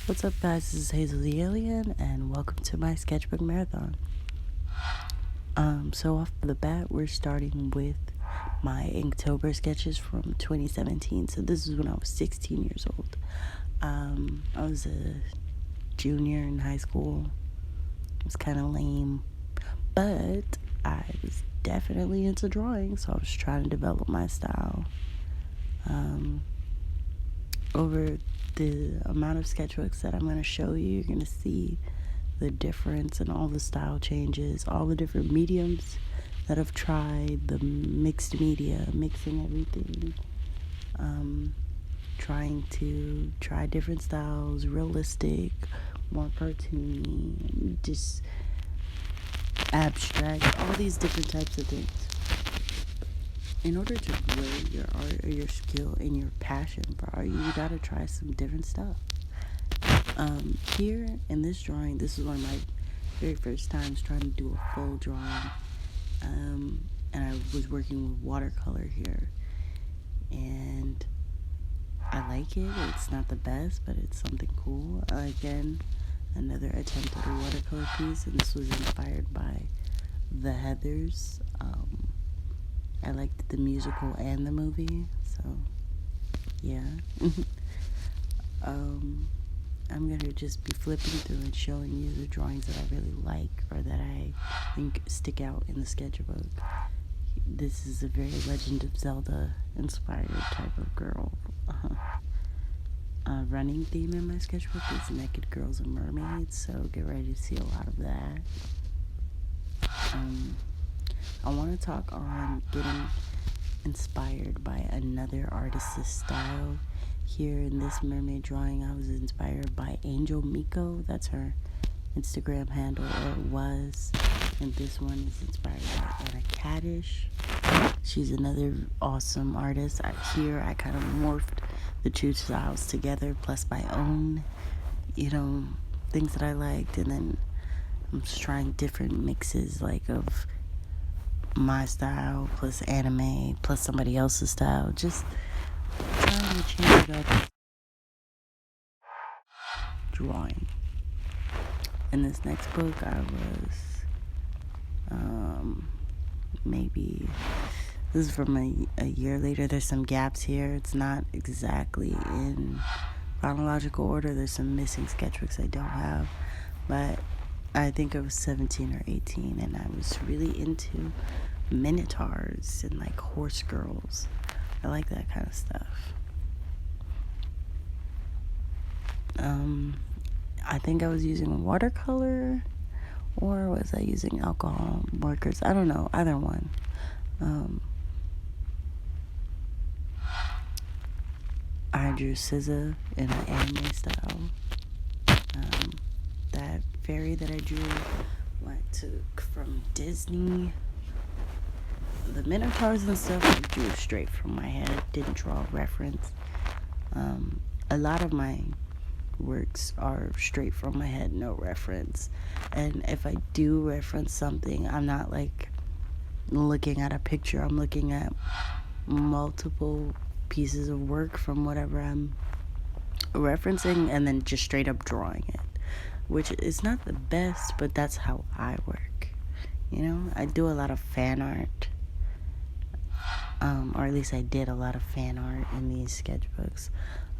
What's up, guys? This is Hazel the Alien, and welcome to my sketchbook marathon. So off the bat, we're starting with my Inktober sketches from 2017. So this is when I was 16 years old. I was a junior in high school. It was kind of lame, but I was definitely into drawing, so I was trying to develop my style. Over the amount of sketchbooks that I'm going to show you, you're going to see the difference in all the style changes, all the different mediums that I've tried, the mixed media, mixing everything, trying to try different styles, realistic, more cartoony, just abstract, all these different types of things. In order to grow your art or your skill and your passion for art, you gotta try some different stuff. Here in this drawing, this is one of my very first times trying to do a full drawing. And I was working with watercolor here. And I like it. It's not the best, but it's something cool. Again, another attempt at a watercolor piece, and this was inspired by The Heathers. I liked the musical and the movie, so yeah. I'm gonna just be flipping through and showing you the drawings that I really like or that I think stick out in the sketchbook. This is a very Legend of Zelda inspired type of girl. Running theme in my sketchbook is naked girls and mermaids, so get ready to see a lot of that. I want to talk on getting inspired by another artist's style. Here in this mermaid drawing, I was inspired by Angel Miko. That's her Instagram handle, or it was. And this one is inspired by Anna Caddish. She's another awesome artist. Here I kind of morphed the two styles together, plus my own, things that I liked. And then I'm just trying different mixes, like of my style plus anime plus somebody else's style, just trying to change it up. Drawing. In this next book, I was maybe, this is from a year later. There's some gaps here. It's not exactly in chronological order. There's some missing sketchbooks I don't have, but I think I was 17 or 18, and I was really into minotaurs and like horse girls. I like that kind of stuff. I think I was using watercolor, or was I using alcohol markers? I don't know, either one. I drew SZA in an anime style. That fairy that I drew took from Disney. The minotaurs and stuff I drew straight from my head, didn't draw a reference. A lot of my works are straight from my head, no reference. And if I do reference something, I'm not like looking at a picture, I'm looking at multiple pieces of work from whatever I'm referencing and then just straight up drawing it, which is not the best, but that's how I work. I do a lot of fan art, or at least I did a lot of fan art in these sketchbooks.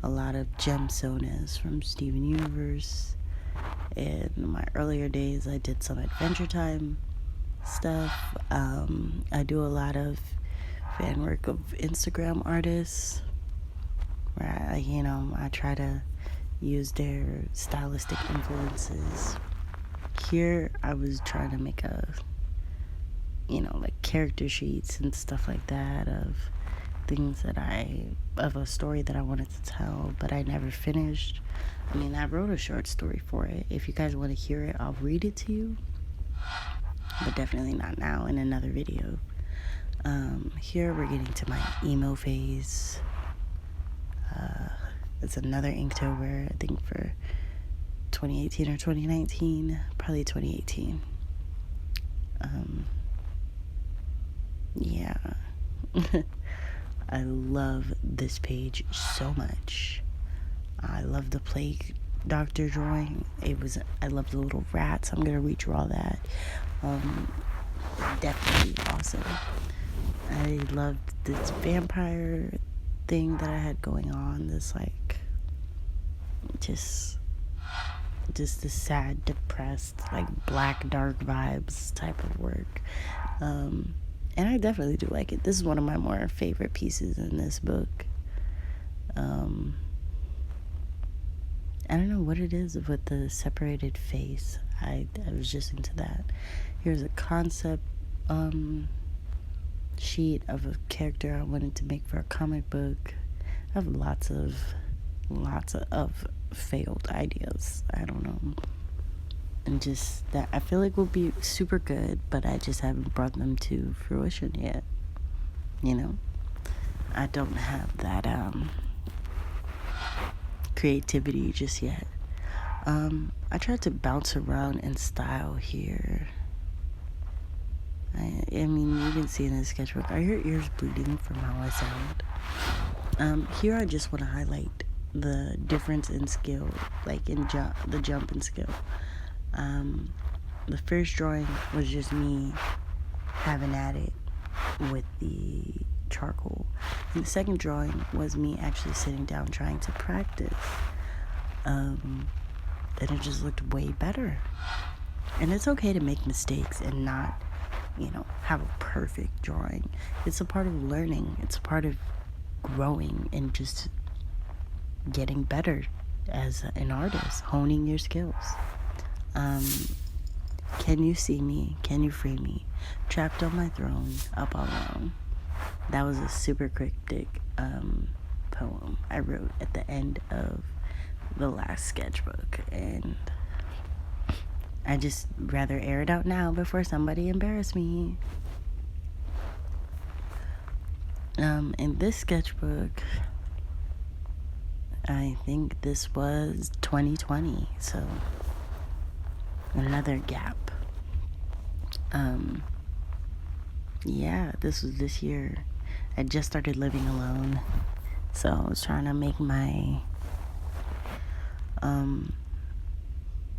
A lot of gemstones from Steven Universe. In my earlier days, I did some Adventure Time stuff. I do a lot of fan work of Instagram artists, where I try to use their stylistic influences. Here, I was trying to make like character sheets and stuff like that of things of a story that I wanted to tell, but I never finished. I wrote a short story for it. If you guys want to hear it, I'll read it to you, but definitely not now, in another video. Here we're getting to my emo phase. It's another Inktober, I think for 2018 or 2019, probably 2018. Yeah. I love this page so much. I love the play doctor drawing. I love the little rats. I'm gonna redraw that. Definitely awesome. I loved this vampire thing that I had going on. This like just this sad, depressed, like black dark vibes type of work. And I definitely do like it. This is one of my more favorite pieces in this book. I don't know what it is with the separated face. I was just into that. Here's a concept sheet of a character I wanted to make for a comic book. I have lots of failed ideas. I don't know. And just that I feel like will be super good, but I just haven't brought them to fruition yet. You know? I don't have that creativity just yet. I tried to bounce around in style here. I mean, you can see in the sketchbook, are your ears bleeding from how I sound? Here I just want to highlight the difference in skill, like in the jump in skill. The first drawing was just me having at it with the charcoal. And the second drawing was me actually sitting down trying to practice. And it just looked way better. And it's okay to make mistakes and not, have a perfect drawing. It's a part of learning. It's a part of growing and just getting better as an artist, honing your skills. Can you see me? Can you free me? Trapped on my throne, up all alone. That was a super cryptic poem I wrote at the end of the last sketchbook, and I just rather air it out now before somebody embarrass me. In this sketchbook, I think this was 2020, so another gap. Yeah, this was this year. I just started living alone, so I was trying to make my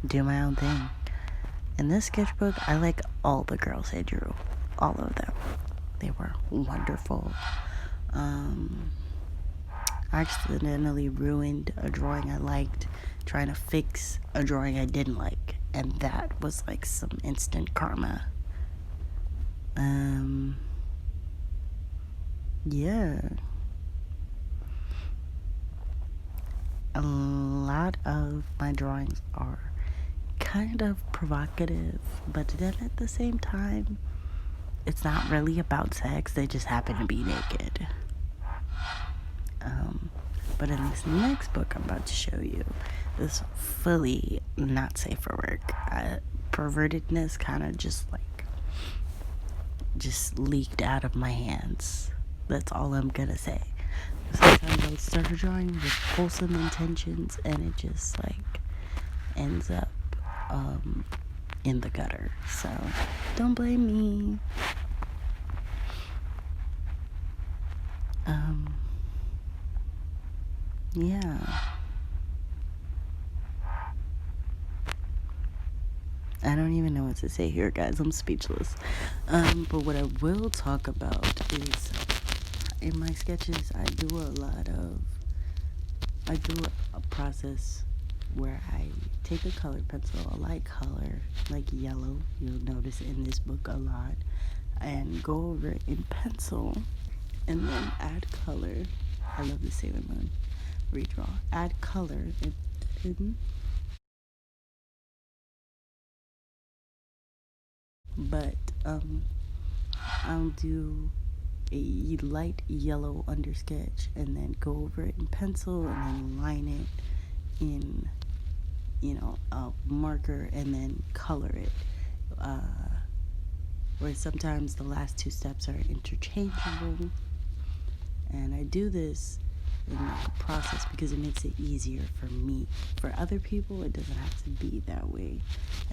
do my own thing. In this sketchbook, I like all the girls I drew, all of them. They were wonderful. I accidentally ruined a drawing I liked trying to fix a drawing I didn't like, and that was like some instant karma. Yeah. A lot of my drawings are kind of provocative, but then at the same time, it's not really about sex. They just happen to be naked. But in this next book I'm about to show you, this fully not safe for work. Pervertedness kind of just leaked out of my hands. That's all I'm gonna say. Sometimes I'll start a drawing with wholesome intentions and it just ends up in the gutter. So don't blame me. Yeah. I don't even know what to say here, guys. I'm speechless. But what I will talk about is in my sketches, I do a process where I take a colored pencil, a light color, like yellow, you'll notice in this book a lot, and go over it in pencil, and then add color. I love the Sailor Moon redraw. Add color in but I'll do a light yellow under sketch and then go over it in pencil and then line it in a marker and then color it, where sometimes the last two steps are interchangeable. And I do this in a process because it makes it easier for me. For other people, it doesn't have to be that way.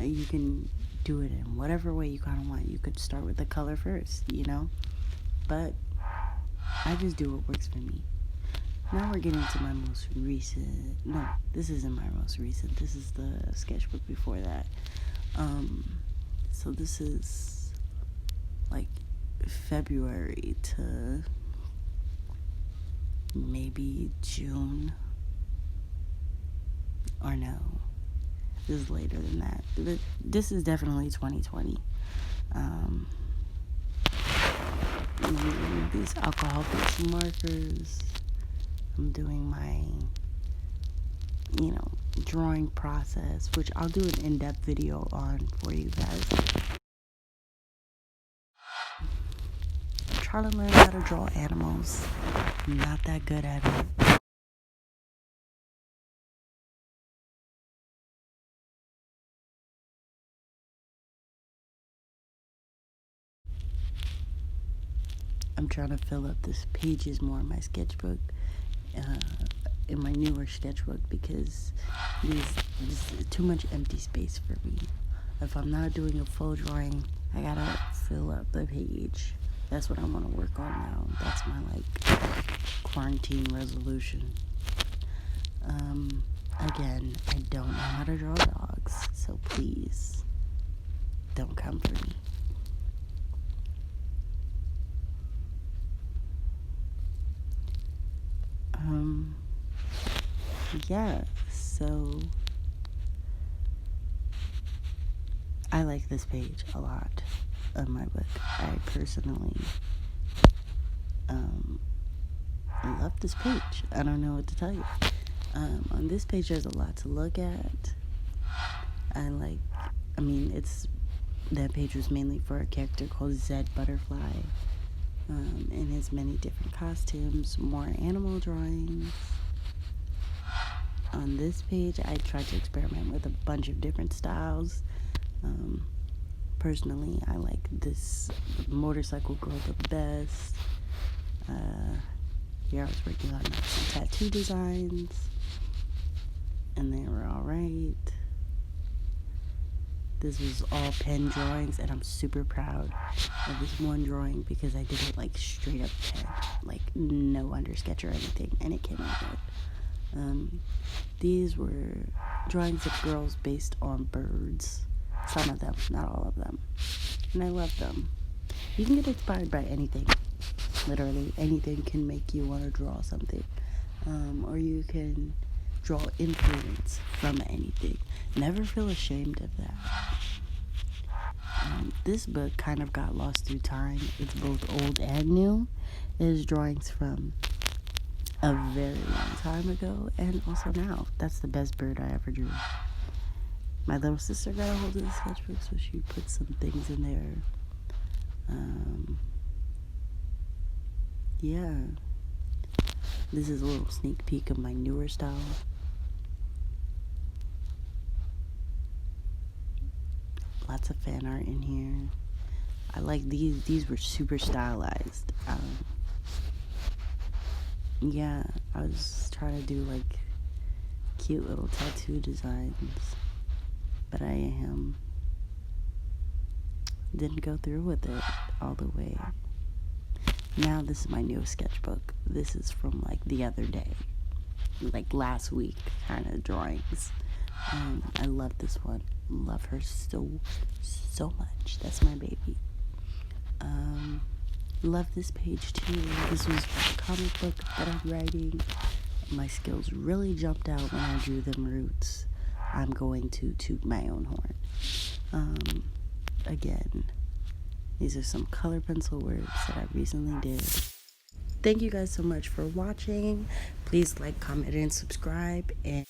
You can do it in whatever way you kind of want. You could start with the color first, but I just do what works for me. Now we're getting to my most recent. No, this isn't my most recent. This is the sketchbook before that. So this is like February to maybe June. Or no, this is later than that. But this is definitely 2020. These alcohol-based markers. I'm doing my, drawing process, which I'll do an in-depth video on for you guys. I'm trying to learn how to draw animals. I'm not that good at it. I'm trying to fill up this pages more in my sketchbook, in my newer sketchbook, because this is too much empty space for me. If I'm not doing a full drawing, I gotta fill up the page. That's what I want to work on now. That's my quarantine resolution. Again, I don't know how to draw dogs, so please don't come for me. Yeah, so I like this page a lot of my book. I personally love this page. I don't know what to tell you. On this page, there's a lot to look at. That page was mainly for a character called Zed Butterfly, in his many different costumes, more animal drawings. On this page, I tried to experiment with a bunch of different styles. Personally, I like this motorcycle girl the best. Here I was working on some tattoo designs, and they were alright. This was all pen drawings, and I'm super proud of this one drawing because I did it straight up pen, no undersketch or anything, and it came out good. These were drawings of girls based on birds. Some of them, not all of them. And I love them. You can get inspired by anything. Literally, anything can make you want to draw something. Or you can draw influence from anything. Never feel ashamed of that. This book kind of got lost through time. It's both old and new. It is drawings from a very long time ago and also now. That's the best bird I ever drew. My little sister got a hold of the sketchbook, so she put some things in there. Yeah. This is a little sneak peek of my newer style. Lots of fan art in here. I like these. These were super stylized. Yeah, I was trying to do cute little tattoo designs, but I didn't go through with it all the way. Now this is my new sketchbook. This is from the other day, last week kind of drawings. I love this one. Love her so much. That's my baby. Love this page too. This was a comic book that I'm writing. My skills really jumped out when I drew them roots. I'm going to toot my own horn. Again, these are some color pencil works that I recently did. Thank you guys so much for watching. Please like, comment, and subscribe. And